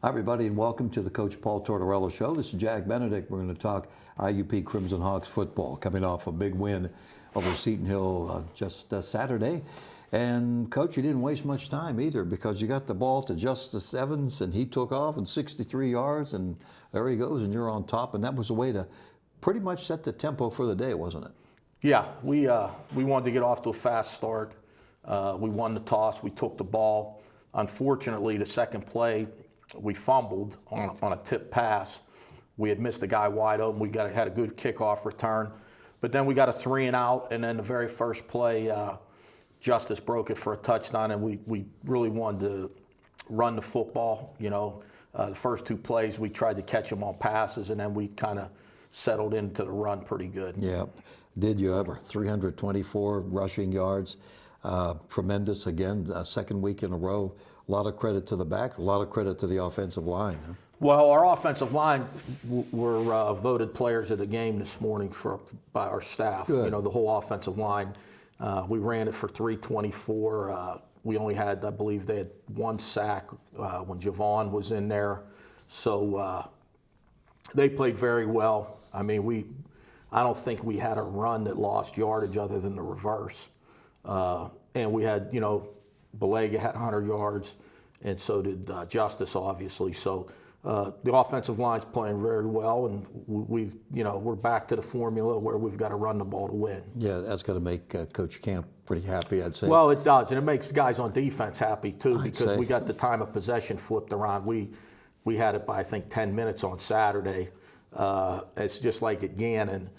Hi, everybody, and welcome to the Coach Paul Tortorella Show. This is Jack Benedict. We're going to talk IUP Crimson Hawks football, coming off a big win over Seton Hill just Saturday. And, Coach, you didn't waste much time either, because you got the ball to Justice Evans, and he took off in 63 yards, and there he goes, and you're on top. And that was a way to pretty much set the tempo for the day, wasn't it? Yeah, we wanted to get off to a fast start. We won the toss. We took the ball. Unfortunately, the second play, we fumbled on a tip pass. We had missed a guy wide open. We had a good kickoff return. But then we got a 3-and-out, and then the very first play, Justice broke it for a touchdown, and we really wanted to run the football. You know, the first two plays, we tried to catch them on passes, and then we kind of settled into the run pretty good. Yeah. Did you ever? 324 rushing yards. Tremendous again, second week in a row. A lot of credit to the back, a lot of credit to the offensive line. Huh? Well, our offensive line were voted players of the game this morning by our staff. Good. You know, the whole offensive line. We ran it for 324. We only had, I believe, they had one sack when Javon was in there. So they played very well. I mean, I don't think we had a run that lost yardage other than the reverse. And we had, you know, Belega had 100 yards, and so did Justice, obviously. So the offensive line's playing very well, and we're back to the formula where we've got to run the ball to win. Yeah, that's going to make Coach Camp pretty happy, I'd say. Well, it does, and it makes guys on defense happy too, because we got the time of possession flipped around. We had it by, I think, 10 minutes on Saturday. It's just like at Gannon.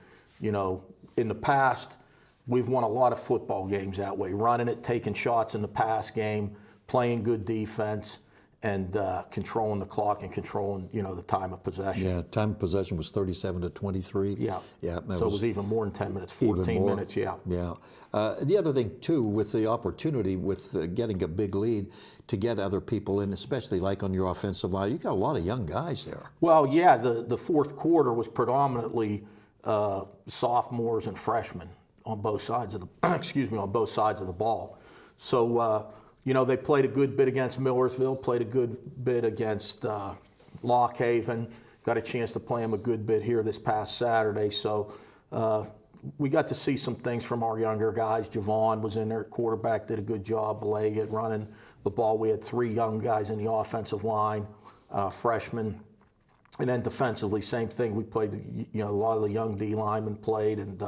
You know, in the past, we've won a lot of football games that way, running it, taking shots in the pass game, playing good defense, and controlling the clock and controlling, you know, the time of possession. Yeah, time of possession was 37-23. Yeah. Yeah. So it was even more than 10 minutes, 14 minutes, yeah. Yeah. The other thing, too, with the opportunity with getting a big lead to get other people in, especially like on your offensive line, you got a lot of young guys there. Well, yeah, the fourth quarter was predominantly sophomores and freshmen on both sides of the on both sides of the ball. So you know, they played a good bit against Millersville, played a good bit against Lockhaven, got a chance to play them a good bit here this past Saturday. So we got to see some things from our younger guys. Javon was in there at quarterback, did a good job. Belega running the ball. We had three young guys in the offensive line, freshmen. And then defensively, same thing. We played, you know, a lot of the young D linemen played, and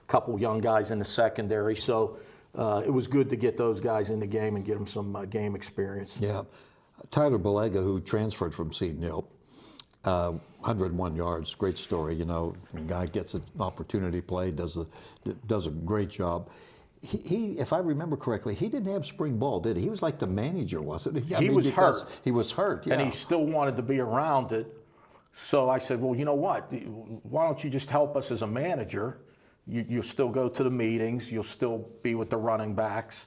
couple young guys in the secondary. So it was good to get those guys in the game and get them some game experience. Yeah. Tyler Belega, who transferred from Seton Hill, 101 yards, great story. You know, the guy gets an opportunity to play, does a great job. He, if I remember correctly, he didn't have spring ball, did he? He was like the manager, wasn't he? He was hurt. He was hurt, yeah. And he still wanted to be around it. So I said, well, you know what? Why don't you just help us as a manager? You'll still go to the meetings. You'll still be with the running backs.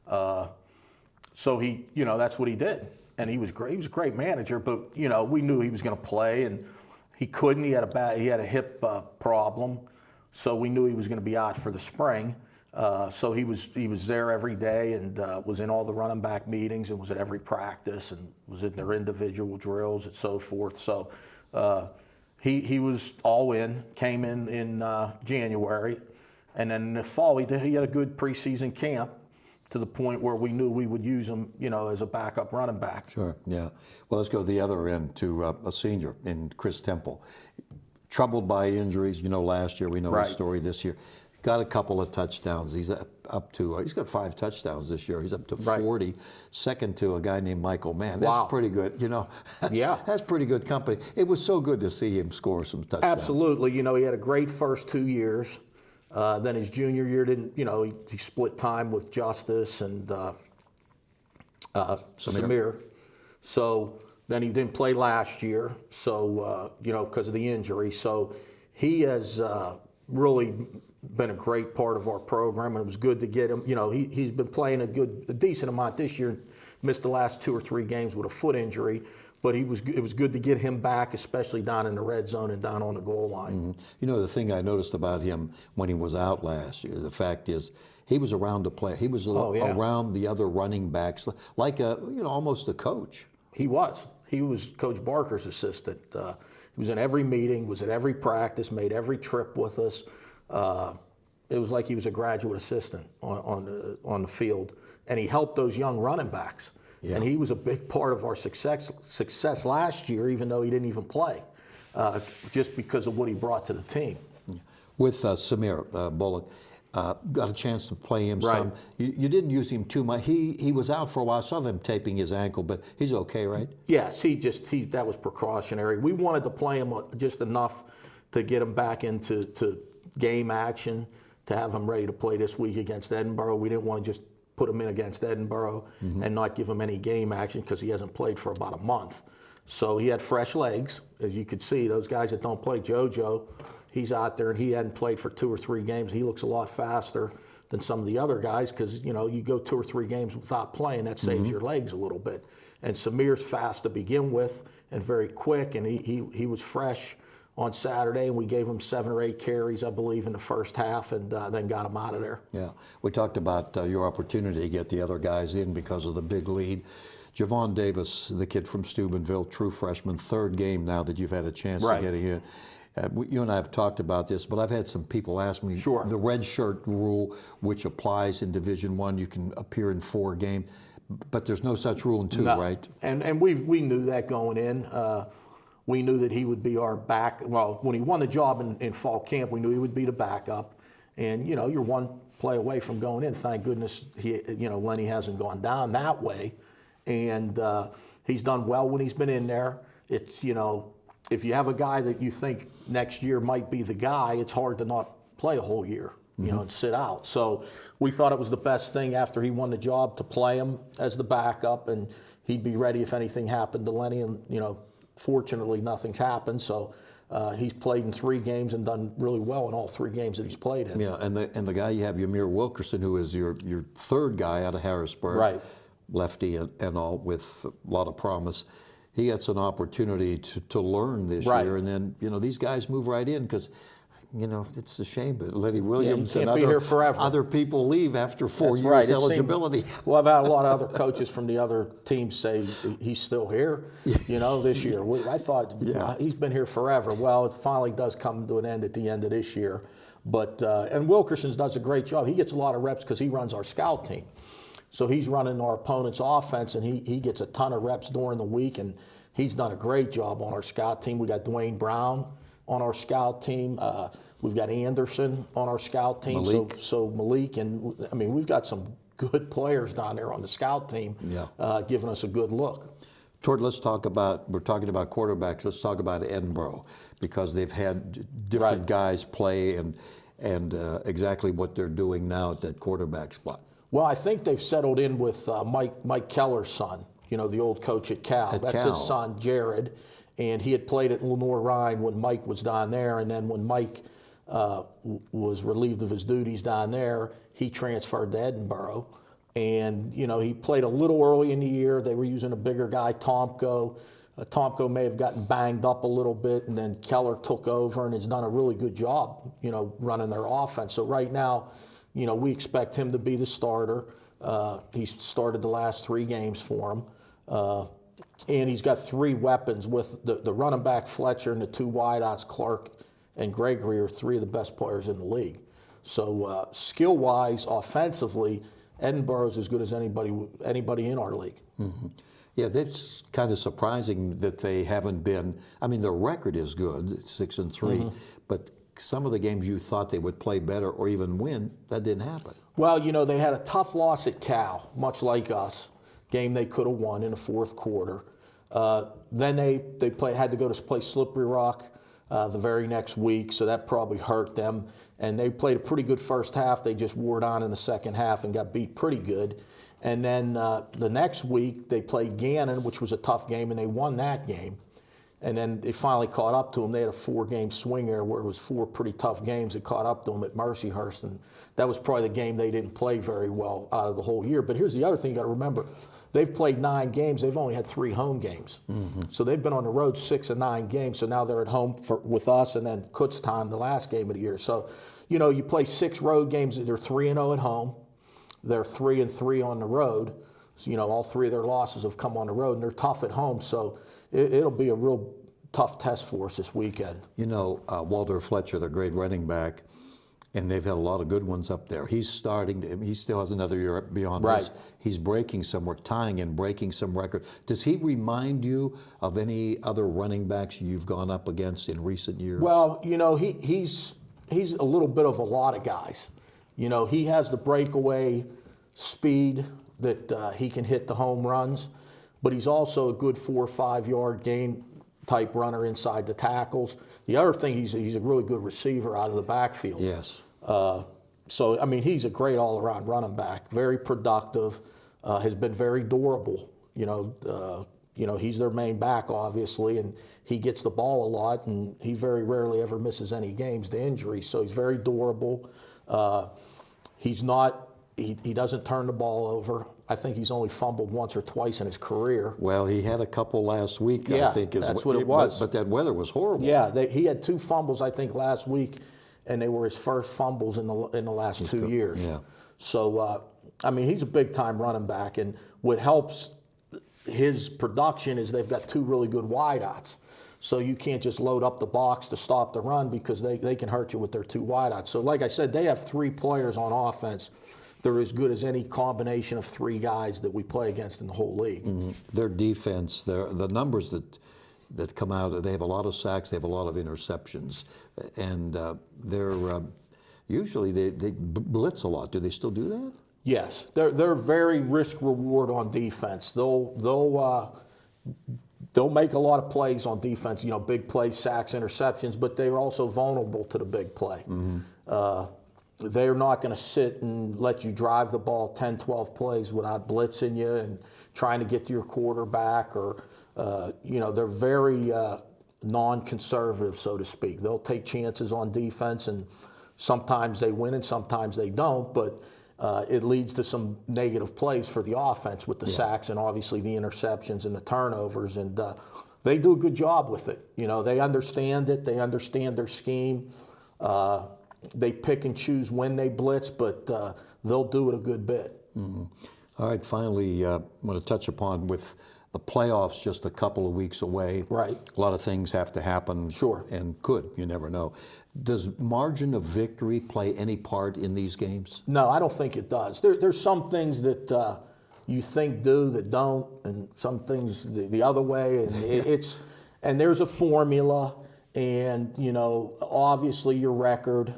So he, you know, that's what he did. And he was great. He was a great manager, but, you know, we knew he was going to play, and he couldn't. He had a hip problem. So we knew he was going to be out for the spring. So he was there every day, and was in all the running back meetings, and was at every practice, and was in their individual drills and so forth. So he was all in, came in January, and then in the fall he had a good preseason camp to the point where we knew we would use him, you know, as a backup running back. Sure, yeah. Well, let's go the other end to a senior in Chris Temple. Troubled by injuries, you know, last year, we know his story this year. Got a couple of touchdowns. He's up to, he's got 5 touchdowns this year. He's up to 40, second to a guy named Michael Mann. That's pretty good, you know. Yeah. That's pretty good company. It was so good to see him score some touchdowns. Absolutely. You know, he had a great first 2 years. Then his junior year didn't, you know, he split time with Justice and Samir. So then he didn't play last year, so, you know, because of the injury. So he has really been a great part of our program, and it was good to get him. You know, he's been playing a decent amount this year. Missed the last 2 or 3 games with a foot injury, but it was good to get him back, especially down in the red zone and down on the goal line. Mm-hmm. You know, the thing I noticed about him when he was out last year, the fact is he was around the play. He was around the other running backs, like almost a coach. He was. He was Coach Barker's assistant. He was in every meeting, was at every practice, made every trip with us. It was like he was a graduate assistant on the field, and he helped those young running backs. Yeah. And he was a big part of our success last year, even though he didn't even play, just because of what he brought to the team. With Samir Bullock, got a chance to play him some. You didn't use him too much. He was out for a while. I saw them taping his ankle, but he's okay, right? Yes, that was precautionary. We wanted to play him just enough to get him back into game action, to have him ready to play this week against Edinboro. We didn't want to just put him in against Edinboro and not give him any game action because he hasn't played for about a month. So he had fresh legs, as you could see. Those guys that don't play, JoJo, he's out there and he hadn't played for 2 or 3 games. He looks a lot faster than some of the other guys because, you know, you go 2 or 3 games without playing, that saves your legs a little bit. And Samir's fast to begin with and very quick, and he was fresh on Saturday, and we gave him 7 or 8 carries, I believe, in the first half, and then got him out of there. Yeah, we talked about your opportunity to get the other guys in because of the big lead. Javon Davis, the kid from Steubenville, true freshman, 3rd game now that you've had a chance to get in. You and I have talked about this, but I've had some people ask me the red shirt rule, which applies in Division I, you can appear in 4 games, but there's no such rule in 2, right? And we knew that going in. We knew that he would be our back. Well, when he won the job in fall camp, we knew he would be the backup. And, you know, you're 1 play away from going in. Thank goodness, Lenny hasn't gone down that way. And he's done well when he's been in there. It's, you know, if you have a guy that you think next year might be the guy, it's hard to not play a whole year, you know, and sit out. So we thought it was the best thing after he won the job to play him as the backup, and he'd be ready if anything happened to Lenny. And, you know, fortunately, nothing's happened. So he's played in 3 games and done really well in all 3 games that he's played in. Yeah, and the guy you have, Ymir Wilkerson, who is your 3rd guy out of Harrisburg, lefty and all, with a lot of promise. He gets an opportunity to learn this year, and then, you know, these guys move right in because, you know, it's a shame, but Lenny Williams and other people leave after 4 years eligibility. Well, I've had a lot of other coaches from the other teams say he's still here, you know, this year. I thought he's been here forever. Well, it finally does come to an end at the end of this year. But and Wilkerson does a great job. He gets a lot of reps because he runs our scout team. So he's running our opponent's offense, and he gets a ton of reps during the week, and he's done a great job on our scout team. We got Dwayne Brown on our scout team. We've got Anderson on our scout team. Malik. So Malik, and I mean, we've got some good players down there on the scout team giving us a good look. Tort, let's talk about, we're talking about quarterbacks, let's talk about Edinboro, because they've had different guys play and exactly what they're doing now at that quarterback spot. Well, I think they've settled in with Mike Keller's son, you know, the old coach at Cal. That's his son, Jared. And he had played at Lenore-Rhine when Mike was down there. And then when Mike was relieved of his duties down there, he transferred to Edinboro. And, you know, he played a little early in the year. They were using a bigger guy, Tomko. Tomko may have gotten banged up a little bit, and then Keller took over and has done a really good job, you know, running their offense. So right now, you know, we expect him to be the starter. He's started the last 3 games for him. And he's got 3 weapons with the running back Fletcher and the 2 wideouts, Clark and Gregory, are 3 of the best players in the league. So skill-wise, offensively, Edinboro's as good as anybody in our league. Mm-hmm. Yeah, that's kind of surprising that they haven't been. I mean, their record is good, 6-3, but some of the games you thought they would play better or even win, that didn't happen. Well, you know, they had a tough loss at Cal, much like us. Game they could have won in the 4th quarter. Then they had to go to play Slippery Rock the very next week, so that probably hurt them. And they played a pretty good first half. They just wore it on in the second half and got beat pretty good. And then the next week they played Gannon, which was a tough game, and they won that game. And then they finally caught up to them. They had a 4-game swing there where it was 4 pretty tough games. It caught up to them at Mercyhurst, and that was probably the game they didn't play very well out of the whole year. But here's the other thing you got to remember. They've played 9 games. They've only had 3 home games. So they've been on the road 6 of 9 games. So now they're at home with us, and then Kutztown, the last game of the year. So, you know, you play 6 road games. They're 3-0 at home. They're 3-3 on the road. So, you know, all 3 of their losses have come on the road, and they're tough at home. So, it'll be a real tough test for us this weekend. You know, Walter Fletcher, the great running back, and they've had a lot of good ones up there. He's he still has another year beyond this. He's breaking some, tying and breaking some records. Does he remind you of any other running backs you've gone up against in recent years? Well, you know, he's a little bit of a lot of guys. You know, he has the breakaway speed that he can hit the home runs, but he's also a good 4 or 5 yard gain type runner inside the tackles. The other thing, he's a really good receiver out of the backfield. Yes. So, I mean, he's a great all-around running back, very productive, has been very durable. You know, he's their main back, obviously, and he gets the ball a lot, and he very rarely ever misses any games to injury. So he's very durable. He doesn't turn the ball over. I think he's only fumbled once or twice in his career. Well, he had a couple last week, yeah, I think. That's what it was. But that weather was horrible. Yeah, he had 2 fumbles, I think, last week, and they were his first fumbles in the last 2 years. Yeah. So, I mean, he's a big-time running back, and what helps his production is they've got 2 really good wideouts. So you can't just load up the box to stop the run because they can hurt you with their 2 wideouts. So like I said, they have 3 players on offense. They're as good as any combination of 3 guys that we play against in the whole league. Mm-hmm. Their defense, the numbers that come out, they have a lot of sacks, they have a lot of interceptions, and they're usually they blitz a lot. Do they still do that? Yes, they're very risk reward on defense. They'll make a lot of plays on defense. You know, big plays, sacks, interceptions, but they're also vulnerable to the big play. Mm-hmm. They're not going to sit and let you drive the ball 10, 12 plays without blitzing you and trying to get to your quarterback, or, you know, they're very non-conservative, so to speak. They'll take chances on defense, and sometimes they win and sometimes they don't, but it leads to some negative plays for the offense with the sacks and obviously the interceptions and the turnovers, and they do a good job with it. You know, they understand it. They understand their scheme. They pick and choose when they blitz, but they'll do it a good bit. Mm-hmm. All right, finally, I want to touch upon with the playoffs just a couple of weeks away. Right. A lot of things have to happen. Sure. And could, you never know. Does margin of victory play any part in these games? No, I don't think it does. There's some things that you think do that don't, and some things the other way, and and there's a formula, and, you know, obviously your record,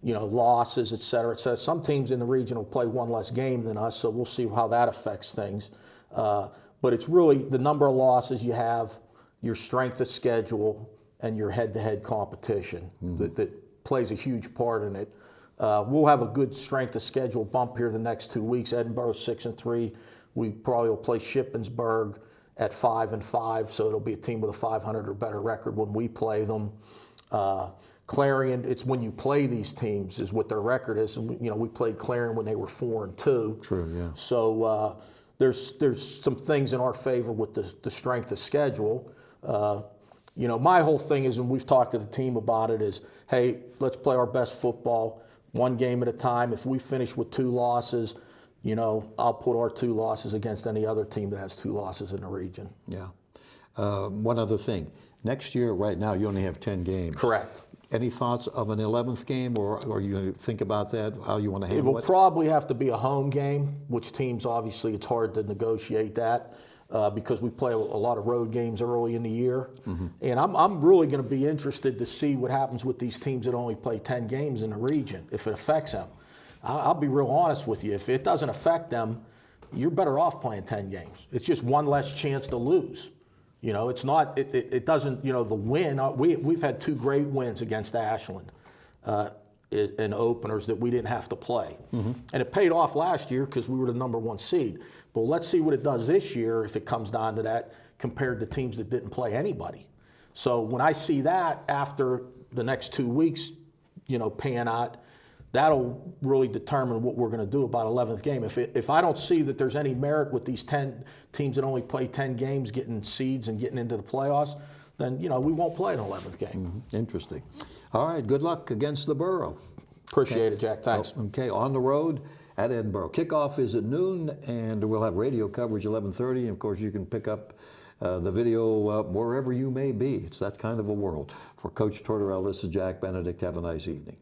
you know, losses, et cetera, et cetera. Some teams in the region will play 1 less game than us, so we'll see how that affects things. But it's really the number of losses you have, your strength of schedule, and your head-to-head competition that plays a huge part in it. We'll have a good strength of schedule bump here the next 2 weeks. Edinboro 6-3. We probably will play Shippensburg at 5-5, so it'll be a team with a 500 or better record when we play them. Clarion, it's when you play these teams is what their record is. And, you know, we played Clarion when they were 4-2. True, yeah. So there's some things in our favor with the strength of schedule. You know, my whole thing is, and we've talked to the team about it, is, hey, let's play our best football, 1 game at a time. If we finish with 2 losses, you know, I'll put our 2 losses against any other team that has 2 losses in the region. Yeah. One other thing. Next year, right now, you only have 10 games. Correct. Any thoughts of an 11th game, or are you going to think about that, how you want to handle it? It will probably have to be a home game, which teams, obviously, it's hard to negotiate that because we play a lot of road games early in the year. Mm-hmm. And I'm really going to be interested to see what happens with these teams that only play 10 games in the region, if it affects them. I'll be real honest with you. If it doesn't affect them, you're better off playing 10 games. It's just 1 less chance to lose. You know, it's not, it doesn't, you know, the win, we've had 2 great wins against Ashland in openers that we didn't have to play. Mm-hmm. And it paid off last year because we were the number 1 seed. But let's see what it does this year if it comes down to that compared to teams that didn't play anybody. So when I see that after the next 2 weeks, you know, pan out, that'll really determine what we're going to do about 11th game. If I don't see that there's any merit with these 10 teams that only play 10 games getting seeds and getting into the playoffs, then, you know, we won't play an 11th game. Mm-hmm. Interesting. All right, good luck against the Borough. Appreciate it, Jack. Thanks. Okay, on the road at Edinboro. Kickoff is at noon, and we'll have radio coverage 11:30. And of course, you can pick up the video wherever you may be. It's that kind of a world. For Coach Tortorella, this is Jack Benedict. Have a nice evening.